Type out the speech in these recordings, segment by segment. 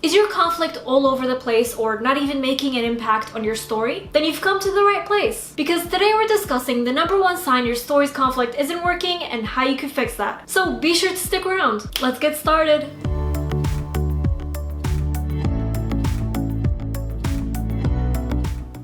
Is your conflict all over the place or not even making an impact on your story? Then you've come to the right place. Because today we're discussing the number one sign your story's conflict isn't working and how you can fix that. So be sure to stick around. Let's get started.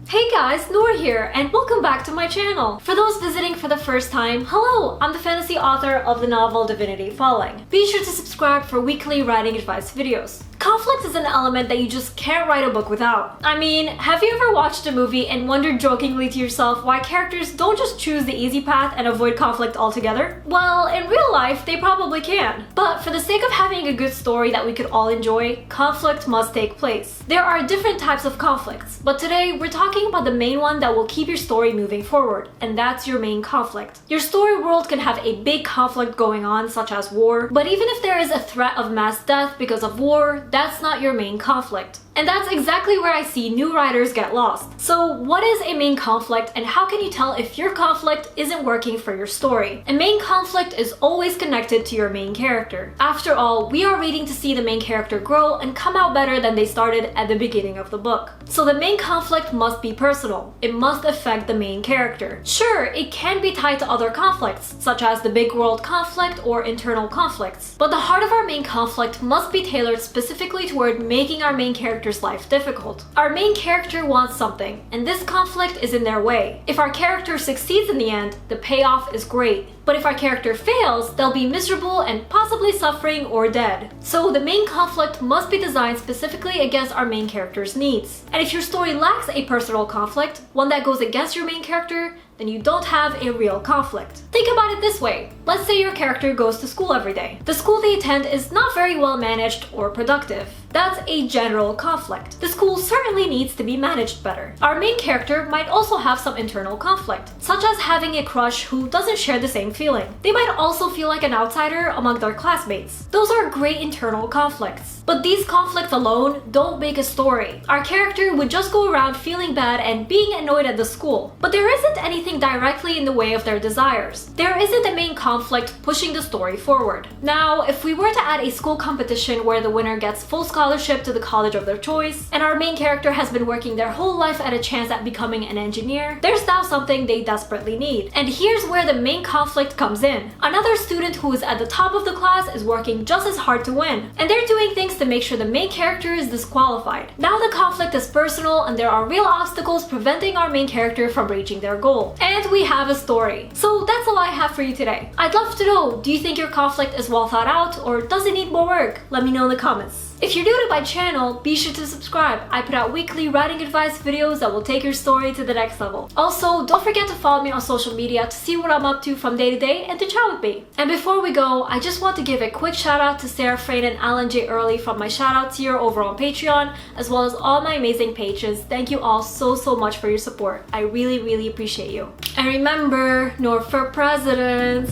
Hey guys, Nour here, and welcome back to my channel. For those visiting for the first time, hello! I'm the fantasy author of the novel Divinity Falling. Be sure to subscribe for weekly writing advice videos. Conflict is an element that you just can't write a book without. I mean, have you ever watched a movie and wondered jokingly to yourself why characters don't just choose the easy path and avoid conflict altogether? Well, in real life, they probably can. But for the sake of having a good story that we could all enjoy, conflict must take place. There are different types of conflicts, but today we're talking about the main one that will keep your story moving forward, and that's your main conflict. Your story world can have a big conflict going on, such as war, but even if there is a threat of mass death because of war, that's not your main conflict. And that's exactly where I see new writers get lost. So what is a main conflict and how can you tell if your conflict isn't working for your story? A main conflict is always connected to your main character. After all, we are reading to see the main character grow and come out better than they started at the beginning of the book. So the main conflict must be personal. It must affect the main character. Sure, it can be tied to other conflicts, such as the big world conflict or internal conflicts. But the heart of our main conflict must be tailored specifically toward making our main character's life difficult. Our main character wants something, and this conflict is in their way. If our character succeeds in the end, the payoff is great. But if our character fails, they'll be miserable and possibly suffering or dead. So the main conflict must be designed specifically against our main character's needs. And if your story lacks a personal conflict, one that goes against your main character, then you don't have a real conflict. Think about it this way. Let's say your character goes to school every day. The school they attend is not very well managed or productive. That's a general conflict. The school certainly needs to be managed better. Our main character might also have some internal conflict, such as having a crush who doesn't share the same feeling. They might also feel like an outsider among their classmates. Those are great internal conflicts. But these conflicts alone don't make a story. Our character would just go around feeling bad and being annoyed at the school. But there isn't anything directly in the way of their desires. There isn't a main conflict pushing the story forward. Now, if we were to add a school competition where the winner gets full scholarship to the college of their choice, and our main character has been working their whole life at a chance at becoming an engineer, there's now something they desperately need. And here's where the main conflict comes in. Another student who is at the top of the class is working just as hard to win, and they're doing things to make sure the main character is disqualified. Now the conflict is personal and there are real obstacles preventing our main character from reaching their goal. And we have a story. So that's all I have for you today. I'd love to know, do you think your conflict is well thought out or does it need more work? Let me know in the comments. If you're new to my channel, be sure to subscribe. I put out weekly writing advice videos that will take your story to the next level. Also, don't forget to follow me on social media to see what I'm up to from day to day and to chat with me. And before we go, I just want to give a quick shout out to Sarah Frayne and Alan J. Early from my shout out tier over on Patreon, as well as all my amazing patrons. Thank you all so much for your support. I really appreciate you. And remember, Nour for president!